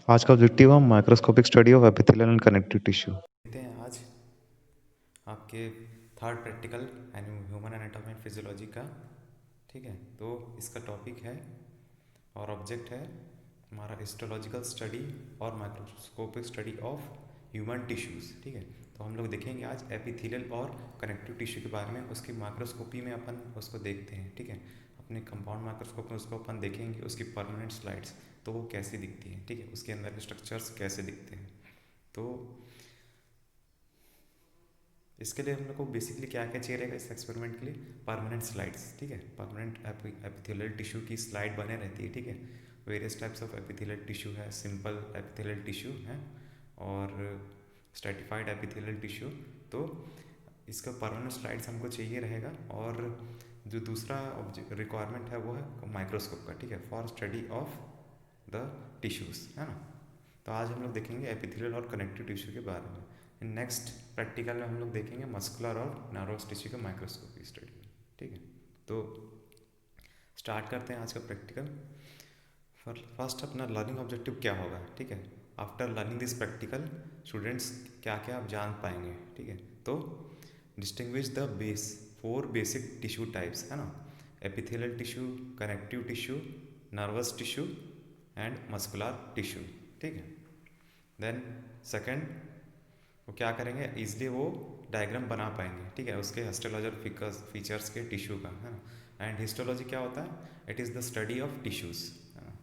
आज का ऑब्जेक्टिव है microscopic study of epithelial and connective tissue. देखते हैं आज आपके third practical human anatomy and physiology का। ठीक है, तो इसका टॉपिक है और ऑब्जेक्ट है हमारा हिस्टोलॉजिकल स्टडी और microscopic study of human tissues. ठीक है, तो हम लोग देखेंगे आज एपिथेलियल और कनेक्टिव टिश्यू के बारे में। उसकी माइक्रोस्कोपी में अपन उसको देखते हैं। ठीक है, अपने कंपाउंड माइक्रोस्कोप में उसको अपन देखेंगे, उसकी परमानेंट स्लाइड्स तो वो कैसी दिखती हैं। ठीक है, उसके अंदर के स्ट्रक्चर्स कैसे दिखते हैं। तो इसके लिए हम लोग को बेसिकली क्या क्या चाहिए रहेगा इस एक्सपेरिमेंट के लिए? Permanent slides. ठीक है, परमानेंट एपिथेलियल टिश्यू की स्लाइड बने रहती है। ठीक है, various types of epithelial tissue है, सिंपल एपिथेलियल टिश्यू है और स्ट्रेटिफाइड एपिथेलियल टिश्यू। तो इसका परमानेंट स्लाइड्स हमको चाहिए रहेगा। और जो दूसरा रिक्वायरमेंट है वो है माइक्रोस्कोप का। ठीक है, for study of the tissues, है ना। तो आज हम लोग देखेंगे एपिथेलियल और कनेक्टिव टिश्यू के बारे में। नेक्स्ट प्रैक्टिकल में हम लोग देखेंगे मस्कुलर और नर्वस टिश्यू का माइक्रोस्कोपी स्टडी। ठीक है, तो स्टार्ट करते हैं आज का प्रैक्टिकल। फर्स्ट अपना लर्निंग ऑब्जेक्टिव क्या होगा? ठीक है, after learning this practical students क्या क्या आप जान पाएंगे। ठीक है, तो distinguish the four basic tissue types, है ना। Epithelial tissue, connective tissue, nervous tissue and muscular tissue. ठीक है, देन सेकंड वो क्या करेंगे, ईजिली वो डायग्राम बना पाएंगे। ठीक है, उसके हिस्टोलॉजिकल फीचर्स के टिश्यू का, है ना। एंड हिस्टोलॉजी क्या होता है? It is the study of tissues, है ना।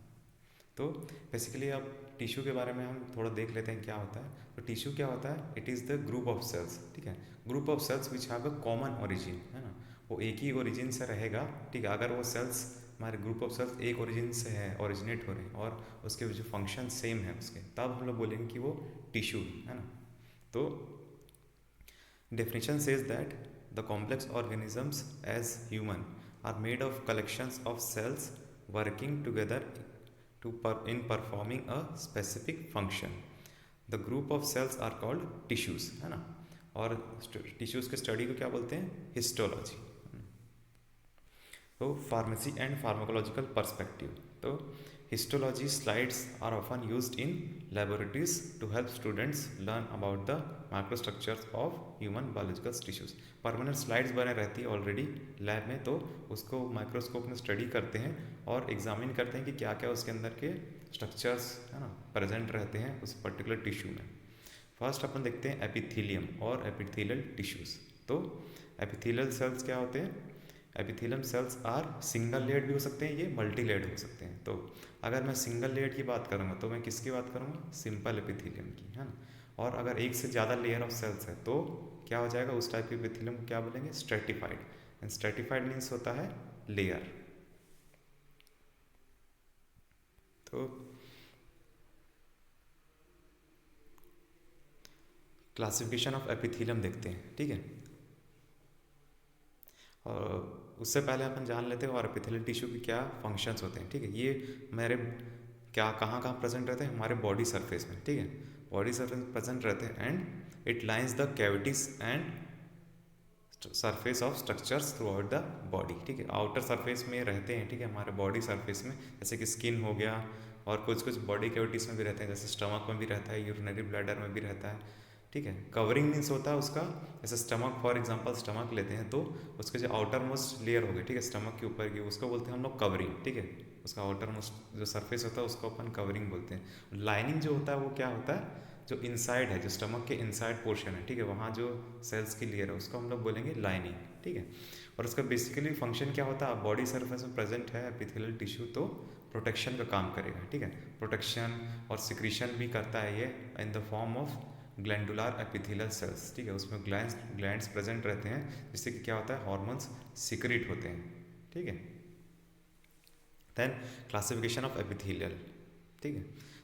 तो बेसिकली अब टिश्यू के बारे में हम थोड़ा देख लेते हैं क्या होता है। तो टिश्यू क्या होता है? It is the group of cells. ठीक है, group of cells which have a common origin, है ना। वो एक ही ओरिजिन से रहेगा। ठीक है, अगर वो सेल्स हमारे ग्रुप ऑफ सेल्स एक ओरिजिन से है, ओरिजिनेट हो रहे हैं और उसके जो फंक्शन सेम है उसके, तब हम लोग बोलेंगे कि वो टिश्यू है ना। तो definition says that the complex organisms as human are made of collections of cells working together in performing a specific function. The group of cells are called tissues, है ना। और टिश्यूज़ के स्टडी को क्या बोलते हैं? हिस्टोलॉजी। तो pharmacy and pharmacological perspective. तो histology slides are often used in laboratories to help students learn about the microstructures of human biological tissues. Permanent slides बने रहती है ऑलरेडी लैब में, तो उसको माइक्रोस्कोप में स्टडी करते हैं और एग्जामिन करते हैं कि क्या क्या उसके अंदर के स्ट्रक्चर्स, है ना, प्रेजेंट रहते हैं उस पर्टिकुलर टिश्यू में। फर्स्ट अपन देखते हैं एपिथेलियम और एपिथेलियल टिश्यूज़। तो एपिथेलियल सेल्स क्या होते हैं? Epithelium cells are single layered भी हो सकते हैं, ये मल्टी लेयर्ड हो सकते हैं। तो अगर मैं सिंगल लेयर्ड की बात करूँगा तो मैं किसकी बात करूँगा? सिंपल एपिथेलियम की, है ना। और अगर एक से ज़्यादा लेयर ऑफ सेल्स है तो क्या हो जाएगा? उस टाइप के एपिथेलियम को क्या बोलेंगे? स्ट्रेटिफाइड। एंड स्ट्रेटिफाइड मीन्स होता है लेयर। तो क्लासिफिकेशन ऑफ एपिथेलियम देखते हैं। ठीक है, और उससे पहले अपन जान लेते हैं और एपिथेलियल टिश्यू के क्या फंक्शंस होते हैं। ठीक है, ये मेरे क्या कहाँ कहाँ प्रेजेंट रहते हैं? हमारे बॉडी सरफेस में। ठीक है, बॉडी सरफेस में प्रेजेंट रहते हैं and it lines the cavities and surface of structures through out the body. ठीक है, आउटर सरफेस में रहते हैं। ठीक है, हमारे बॉडी सरफेस में जैसे कि स्किन हो गया, और कुछ कुछ बॉडी कैविटीज़ में भी रहते हैं, जैसे स्टमक में भी रहता है, यूरिनरी ब्लैडर में भी रहता है। ठीक है, कवरिंग मीन्स होता है उसका, जैसे स्टमक, फॉर एग्जांपल स्टमक लेते हैं तो उसके जो आउटर मोस्ट लेयर हो गई, ठीक है, स्टमक के ऊपर की, उसको बोलते हैं हम लोग कवरिंग। ठीक है, उसका आउटर मोस्ट जो सरफेस होता है उसको अपन कवरिंग बोलते हैं। लाइनिंग जो होता है वो क्या होता है? जो इनसाइड है, जो स्टमक के इनसाइड पोर्शन है, ठीक है, वहाँ जो सेल्स की लेयर है उसको हम लोग बोलेंगे लाइनिंग। ठीक है, और उसका बेसिकली फंक्शन क्या होता है? बॉडी सरफेस में प्रेजेंट है एपिथेलियल टिश्यू तो प्रोटेक्शन का काम करेगा। ठीक है, प्रोटेक्शन और सिक्रीशन भी करता है ये in the form of glandular epithelial cells. ठीक है, उसमें ग्लैंड्स प्रेजेंट रहते हैं जिससे कि क्या होता है? हॉर्मोन्स सिक्रीट होते हैं। ठीक है, देन क्लासिफिकेशन ऑफ एपिथेलियल। ठीक है,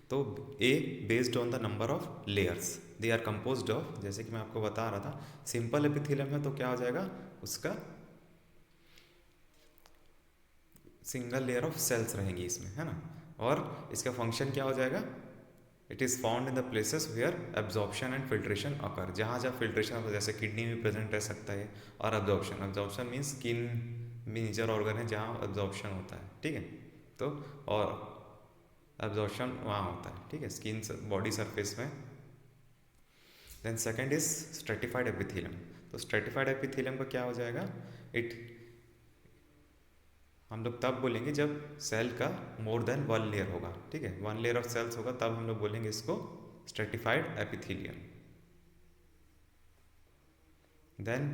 तो a based on the number of layers they are composed of, जैसे कि मैं आपको बता रहा था, सिंपल एपिथेलियम है तो क्या हो जाएगा? उसका सिंगल लेयर ऑफ सेल्स रहेंगी इसमें, है ना। और इसका फंक्शन क्या हो जाएगा? It is found in the places where absorption and filtration occur. जहाँ जहाँ फिल्ट्रेशन होता है, जैसे किडनी में प्रेजेंट रह सकता है। और absorption means skin major organ है जहाँ एब्जॉर्प्शन होता है। ठीक है, तो और एब्जॉर्प्शन वहाँ होता है, ठीक है, स्किन बॉडी सरफेस में। Then second is stratified epithelium. तो स्ट्रेटिफाइड एपिथेलियम का क्या हो जाएगा, इट हम लोग तब बोलेंगे जब सेल का मोर देन वन लेयर होगा, ठीक है, वन लेयर ऑफ सेल्स होगा, तब हम लोग बोलेंगे इसको stratified epithelium. Then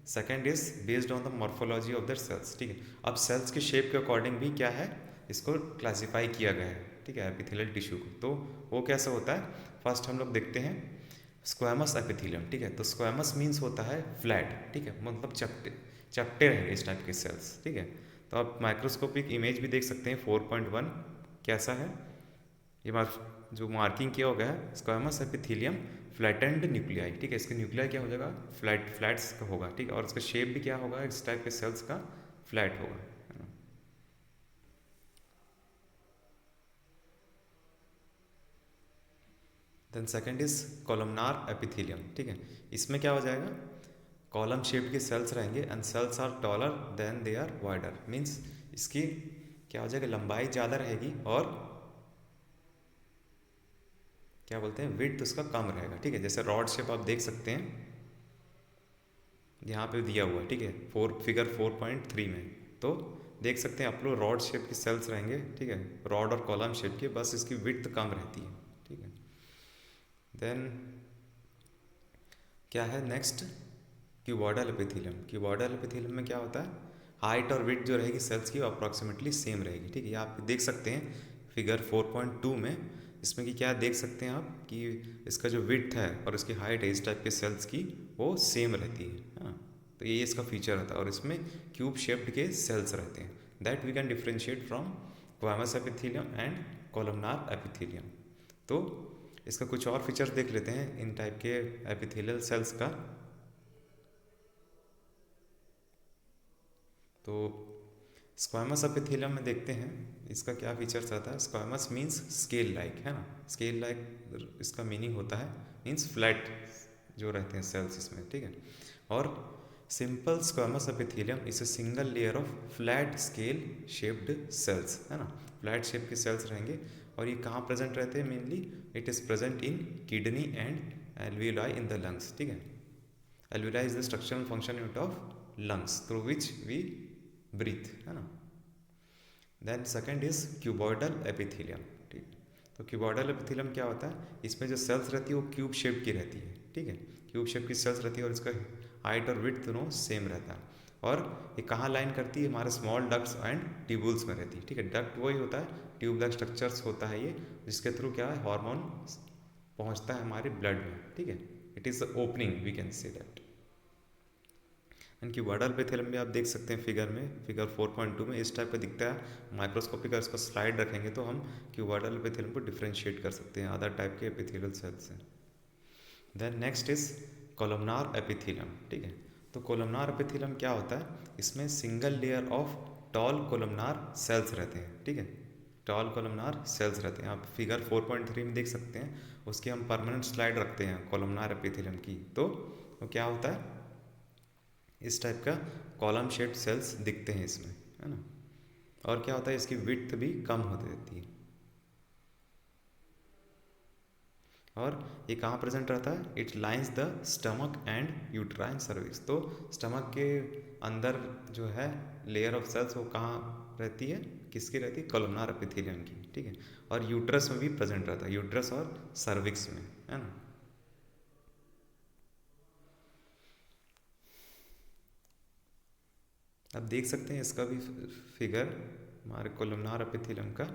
second is based on the morphology of the cells, ठीक है। अब सेल्स के शेप के अकॉर्डिंग भी क्या है, इसको क्लासीफाई किया गया है, ठीक है, एपिथेलियल टिश्यू को। तो वो कैसे होता है, फर्स्ट हम लोग देखते हैं स्क्वैमस एपिथेलियम, ठीक है। तो स्क्वैमस मीन्स होता है फ्लैट, ठीक है, मतलब चपटे चपटे रहेंगे इस टाइप के सेल्स, ठीक है। तो आप माइक्रोस्कोपिक इमेज भी देख सकते हैं 4.1 कैसा है, ये जो मार्किंग किया हो गया है स्क्वैमस एपिथेलियम फ्लैटेंड न्यूक्लियाई, ठीक है। इसका न्यूक्लियाई क्या हो जाएगा, फ्लैट्स का होगा, ठीक है, और इसका शेप भी क्या होगा, इस टाइप के सेल्स का फ्लैट होगा, है ना। Then second is columnar epithelium, ठीक है। इसमें क्या हो जाएगा, कॉलम शेप के सेल्स रहेंगे and cells are taller than they are wider, means इसकी क्या हो जाएगा, लंबाई ज़्यादा रहेगी और क्या बोलते हैं, विड्थ उसका कम रहेगा, ठीक है। जैसे रॉड शेप आप देख सकते हैं यहाँ पे दिया हुआ है, ठीक है, फिगर 4.3 में। तो देख सकते हैं आप लोग रॉड शेप के सेल्स रहेंगे, ठीक है, रॉड और कॉलम शेप के, बस इसकी विड्थ कम रहती है, ठीक है। देन क्या है next, cuboidal epithelium. Cuboidal epithelium में क्या होता है, हाइट और विड्थ जो रहेगी सेल्स की अप्रॉक्सीमेटली सेम रहेगी, ठीक है। ये आप देख सकते हैं फिगर 4.2 में, इसमें कि क्या देख सकते हैं आप कि इसका जो विड्थ है और इसकी हाइट है इस टाइप के सेल्स की वो सेम रहती है, हाँ। तो ये इसका फीचर होता है और इसमें क्यूब शेप्ड के सेल्स रहते हैं, that we can differentiate from squamous epithelium and columnar epithelium. तो इसका कुछ और फीचर्स देख लेते हैं इन टाइप के एपिथेलियल सेल्स का। तो स्क्वामस एपिथेलियम में देखते हैं इसका क्या फीचर्स आता है। स्क्वामस मीन्स स्केल लाइक, है ना, स्केल लाइक इसका मीनिंग होता है, मीन्स फ्लैट जो रहते हैं सेल्स इसमें, ठीक है। और simple squamous epithelium is a single layer of flat scale shaped cells, है ना, फ्लैट शेप के सेल्स रहेंगे। और ये कहाँ प्रेजेंट रहते हैं, mainly it is present in kidney and alveoli in the lungs, ठीक है। Alveoli is the structural function unit of lungs through which we breathe, है ना। Then second is cuboidal epithelium, ठीक। तो क्यूबॉइडल एपिथेलियम क्या होता है, इसमें जो सेल्स रहती है वो क्यूब शेप की रहती है, ठीक है, क्यूब शेप की सेल्स रहती है और इसका हाइट और विड्थ दोनों सेम रहता है। और ये कहाँ लाइन करती है, हमारे स्मॉल डक्ट्स एंड ट्यूबुल्स में रहती है, ठीक है। डक्ट वही होता है, ट्यूब लाइक स्ट्रक्चर्स होता है ये, जिसके थ्रू क्या है हार्मोन पहुँचता है हमारे ब्लड में, ठीक है। It is the opening we can say that. And cuboidal epithelium भी आप देख सकते हैं फिगर में, फिगर 4.2 में इस टाइप का दिखता है। माइक्रोस्कोपिक अगर इसको स्लाइड रखेंगे तो हम क्यूबॉइडल एपिथेलियम को डिफ्रेंशिएट कर सकते हैं अदर टाइप के एपिथेलियल सेल से। Then next is columnar epithelium, ठीक है। तो कोलमनार एपिथेलियम क्या होता है, इसमें single layer of tall columnar cells रहते हैं, ठीक है, टॉल कोलमनार सेल्स रहते हैं। आप फिगर 4.3 में देख सकते हैं, उसकी हम परमानेंट स्लाइड रखते हैं कोलमनार एपिथेलियम की, तो क्या होता है, इस टाइप का कॉलम शेप्ड सेल्स दिखते हैं इसमें, है ना। और क्या होता है, इसकी विड्थ भी कम होती रहती है। और ये कहाँ प्रेजेंट रहता है, it lines the stomach and uterine cervix. तो स्टमक के अंदर जो है लेयर ऑफ सेल्स वो कहाँ रहती है, किसकी रहती है, कोलमनार एपिथेलियम की, ठीक है। और यूट्रस में भी प्रेजेंट रहता है, यूट्रस और सर्विक्स में, है ना। आप देख सकते हैं इसका भी फिगर हमारे कोलमनार एपिथेलियम का।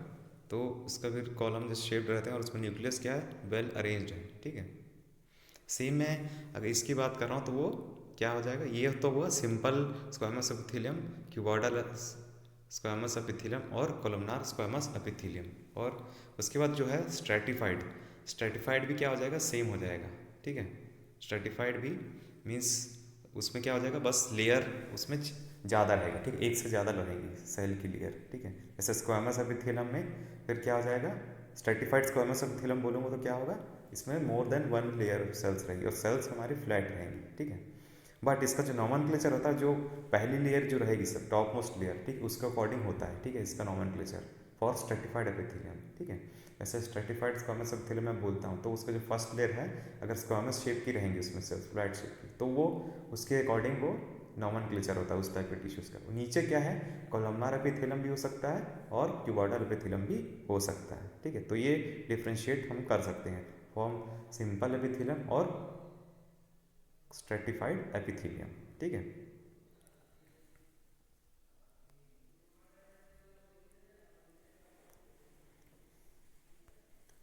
तो उसका भी कॉलम जो शेप्ड रहते हैं और उसमें न्यूक्लियस क्या है, वेल अरेंज्ड है, ठीक है। सेम मैं अगर इसकी बात कर रहा हूँ तो वो क्या हो जाएगा, ये तो हुआ simple squamous epithelium, cuboidal squamous epithelium और कोलमनार स्क्वामस एपिथेलियम। और उसके बाद जो है स्ट्रेटिफाइड, स्ट्रेटिफाइड भी क्या हो जाएगा, सेम हो जाएगा, ठीक है। स्ट्रेटिफाइड भी मीन्स उसमें क्या हो जाएगा, बस लेयर उसमें ज़्यादा रहेगा, ठीक है, एक से ज़्यादा रहेगी सेल की लेयर, ठीक है। जैसे स्क्वामस एपिथेलियम में फिर क्या हो जाएगा, स्ट्रेटिफाइड स्क्वामस एपिथेलियम बोलूँगा तो क्या होगा, इसमें more than one layer cells रहेगी और सेल्स हमारी फ्लैट रहेंगी, ठीक है। बट इसका जो नॉमेनक्लेचर होता है, जो पहली लेयर जो रहेगी सब टॉप मोस्ट लेयर, ठीक, उसके अकॉर्डिंग होता है, ठीक है, इसका नॉमेनक्लेचर। फॉर स्ट्रेटिफाइड एपिथेलियम, ठीक है। ऐसे स्ट्रेटिफाइड स्क्वामस एपिथेलियम मैं बोलता हूँ तो उसका जो फर्स्ट लेयर है अगर स्क्वामस शेप की रहेंगी उसमें से फ्लैट शेप की तो वो उसके अकॉर्डिंग वो नॉमेनक्लेचर होता है उस टाइप के टिश्यूज़ का। नीचे क्या है, कॉलमनार एपिथेलियम भी हो सकता है और क्यूबॉइडल एपिथेलियम भी हो सकता है, ठीक है। तो ये डिफ्रेंशिएट हम कर सकते हैं फॉर्म सिंपल एपिथेलियम और स्ट्रेटिफाइड एपिथेलियम, ठीक है।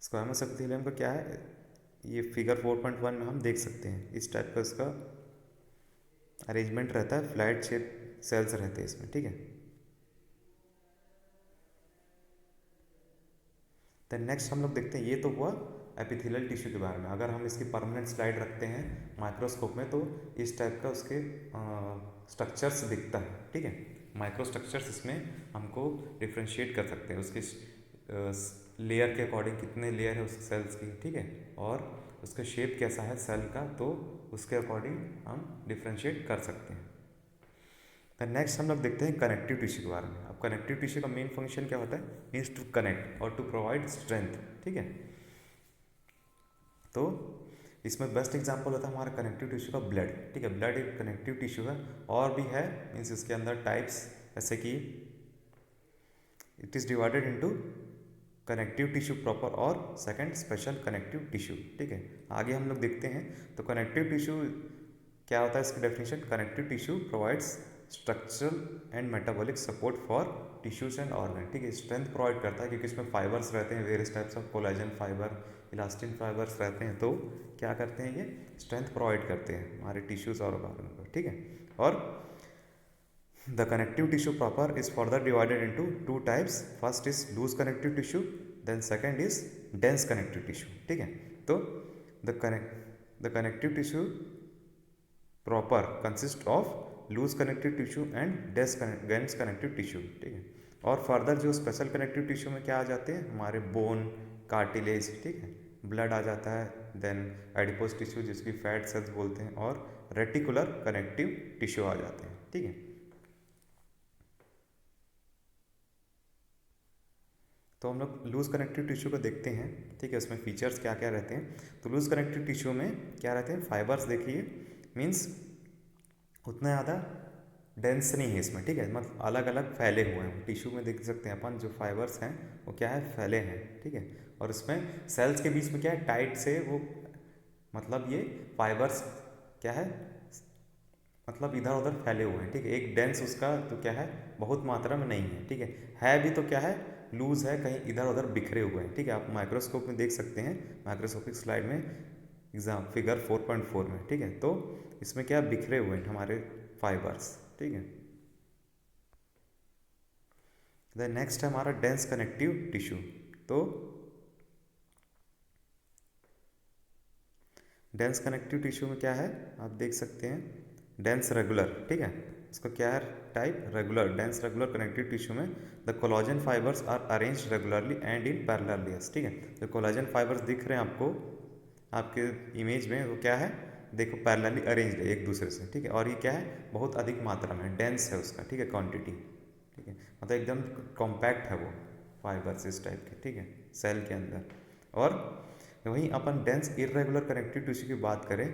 स्क्वामस एपिथेलियम का क्या है, ये फिगर 4.1 में हम देख सकते हैं इस टाइप का इसका अरेंजमेंट रहता है, फ्लैट शेप सेल्स रहते हैं इसमें, ठीक है। देन नेक्स्ट हम लोग देखते हैं, ये तो हुआ एपिथेलियल टिश्यू के बारे में। अगर हम इसकी परमानेंट स्लाइड रखते हैं माइक्रोस्कोप में तो इस टाइप का उसके स्ट्रक्चर्स दिखता है, ठीक है। माइक्रो स्ट्रक्चर्स इसमें हमको डिफ्रेंशिएट कर सकते हैं उसके लेयर के अकॉर्डिंग, कितने लेयर है उस सेल्स की, ठीक है, और उसका शेप कैसा है सेल का, तो उसके अकॉर्डिंग हम डिफ्रेंशिएट कर सकते हैं। तो नेक्स्ट हम लोग देखते हैं कनेक्टिव टिश्यू के बारे में। अब कनेक्टिव टिश्यू का मेन फंक्शन क्या होता है, मीन्स टू कनेक्ट और टू प्रोवाइड स्ट्रेंथ, ठीक है। तो इसमें बेस्ट एग्जांपल होता है हमारा कनेक्टिव टिश्यू का ब्लड, ठीक है। ब्लड एक कनेक्टिव टिश्यू है, और भी है, मीन्स इसके अंदर टाइप्स, जैसे कि it is divided into connective tissue proper और सेकंड स्पेशल कनेक्टिव टिश्यू, ठीक है। आगे हम लोग देखते हैं तो कनेक्टिव टिश्यू क्या होता है, इसकी definition, connective tissue provides structural and metabolic support for tissues and organ, ठीक है। स्ट्रेंथ प्रोवाइड करता है क्योंकि इसमें फाइबर्स रहते हैं, various types of collagen fibre, elastin fibres रहते हैं, तो क्या करते हैं, ये स्ट्रेंथ प्रोवाइड करते हैं हमारे टिश्यूज और ऑर्गन को, ठीक है। और the connective tissue proper is further divided into two types, first is loose connective tissue, then second is dense connective tissue, ठीक है। तो the connective tissue proper consist of loose connective tissue and dense connective tissue, ठीक है। और further जो special connective tissue में क्या आ जाते हैं, हमारे बोन, कार्टिलेज, ठीक है, ब्लड आ जाता है, देन एडिपोज टिश्यू जिसकी फैट सेल्स बोलते हैं, और रेटिकुलर कनेक्टिव टिश्यू आ जाते हैं, ठीक है। तो हम लोग लूज कनेक्टिव टिश्यू को देखते हैं, ठीक है, उसमें फीचर्स क्या क्या रहते हैं। तो लूज कनेक्टिव टिश्यू में क्या रहते हैं, फाइबर्स देखिए, मीन्स उतना ज़्यादा डेंस नहीं है इसमें, ठीक है, मतलब अलग अलग फैले हुए हैं टिश्यू में, देख सकते हैं अपन जो फाइबर्स हैं वो क्या है, फैले हैं, ठीक है। और इसमें सेल्स के बीच में क्या है, टाइट से वो, मतलब ये फाइबर्स क्या है, मतलब इधर उधर फैले हुए हैं, ठीक है। एक डेंस उसका तो क्या है, बहुत मात्रा में नहीं है, ठीक है भी तो क्या है, लूज है, कहीं इधर उधर बिखरे हुए हैं, ठीक है। आप माइक्रोस्कोप में देख सकते हैं, माइक्रोस्कोपिक स्लाइड में एग्जाम फिगर 4.4 में, ठीक है। तो इसमें क्या बिखरे हुए हैं हमारे फाइबर्स, ठीक है। द नेक्स्ट है हमारा डेंस कनेक्टिव टिश्यू। तो डेंस कनेक्टिव टिश्यू में क्या है, आप देख सकते हैं, डेंस रेगुलर, ठीक है, इसका क्या है type, regular, dense regular connective tissue में the collagen fibres are arrange regularly and in parallel layers, ठीक है। जो कोलाजन फाइबर्स दिख रहे हैं आपको आपके इमेज में, वो क्या है, देखो पैरेलली अरेंज्ड है एक दूसरे से, ठीक है। और ये क्या है, बहुत अधिक मात्रा में डेंस है उसका, ठीक है, क्वांटिटी, ठीक है, मतलब एकदम कॉम्पैक्ट है वो फाइबर्स इस टाइप के, ठीक है, सेल के अंदर। और वहीं अपन डेंस इरेगुलर कनेक्टिव टिश्यू की बात करें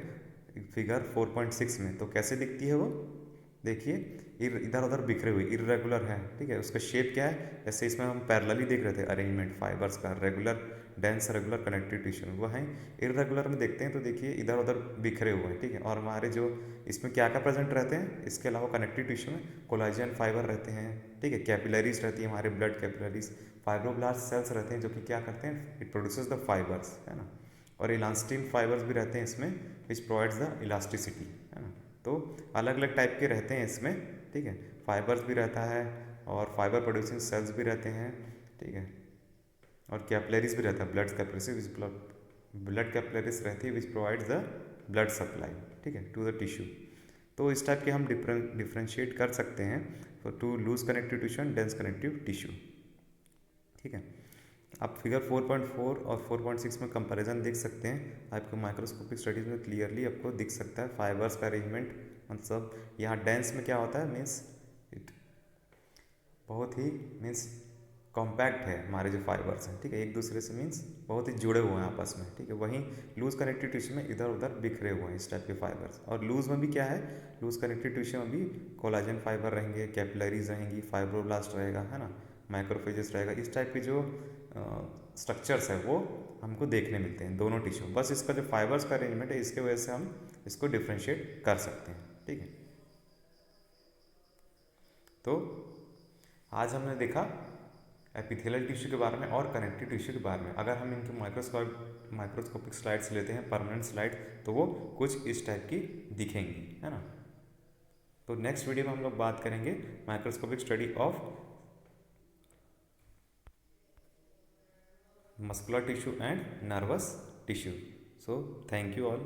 फिगर 4.6 में, तो कैसे दिखती है वो, देखिए इधर उधर बिखरे हुए इरेगुलर है, ठीक है। उसका शेप क्या है, जैसे इसमें हम पैरेलली देख रहे थे अरेंजमेंट फाइबर्स का, regular dense regular connective tissue में, वो है इरेगुलर में देखते हैं तो देखिए इधर उधर बिखरे हुए हैं, ठीक है। और हमारे जो इसमें क्या क्या प्रेजेंट रहते हैं, इसके अलावा कनेक्टिव टिश्यू में कोलाजन फाइबर रहते हैं, ठीक है, कैपिलरीज रहती है हमारे ब्लड कैपिलरीज, फाइब्रोब्लास्ट सेल्स रहते हैं जो कि क्या करते हैं, इट प्रोड्यूसेस द फाइबर्स, है ना। और इलास्टिन फाइबर्स भी रहते हैं इसमें विच प्रोवाइड्स द इलास्टिसिटी, है ना। तो अलग अलग टाइप के रहते हैं इसमें, ठीक है, फाइबर्स भी रहता है और फाइबर प्रोड्यूसिंग सेल्स भी रहते हैं, ठीक है, और कैपिलरीज भी रहता है, ब्लड कैपिलरीज रहती है which provides the blood supply, ठीक है, टू द टिश्यू। तो इस टाइप के हम डिफ्रेंशिएट कर सकते हैं two loose connective tissue and dense connective tissue, ठीक है। आप फिगर 4.4 और 4.6 में कंपैरिजन देख सकते हैं, आपको माइक्रोस्कोपिक स्टडीज में क्लियरली आपको दिख सकता है फाइबर्स का अरेंजमेंट, मतलब यहाँ डेंस में क्या होता है, मीन्स इट बहुत ही मीन्स कॉम्पैक्ट है हमारे जो फाइबर्स हैं, ठीक है, एक दूसरे से मीन्स बहुत ही जुड़े हुए हैं आपस में, ठीक है। वहीं लूज कनेक्टिव टिश्यू में इधर उधर बिखरे हुए हैं इस टाइप के फाइबर्स। और लूज में भी क्या है, लूज कनेक्टिव टिश्यू में भी कोलाजन फाइबर रहेंगे, कैपिलरीज रहेंगी, फाइब्रोब्लास्ट रहेगा, है ना, माइक्रोफेजेस रहेगा। इस टाइप की जो स्ट्रक्चर्स है वो हमको देखने मिलते हैं दोनों टिश्यू। बस इसका जो फाइबर्स का अरेंजमेंट है इसके वजह से हम इसको डिफ्रेंशिएट कर सकते हैं, ठीक है। तो आज हमने देखा एपिथेलियल टिश्यू के बारे में और कनेक्टिव टिश्यू के बारे में। अगर हम इनके माइक्रोस्कोपिक स्लाइड्स लेते हैं, परमानेंट स्लाइड, तो वो कुछ इस टाइप की दिखेंगी, है ना। तो नेक्स्ट वीडियो में हम लोग बात करेंगे microscopic study of muscular tissue and nervous tissue. So thank you all.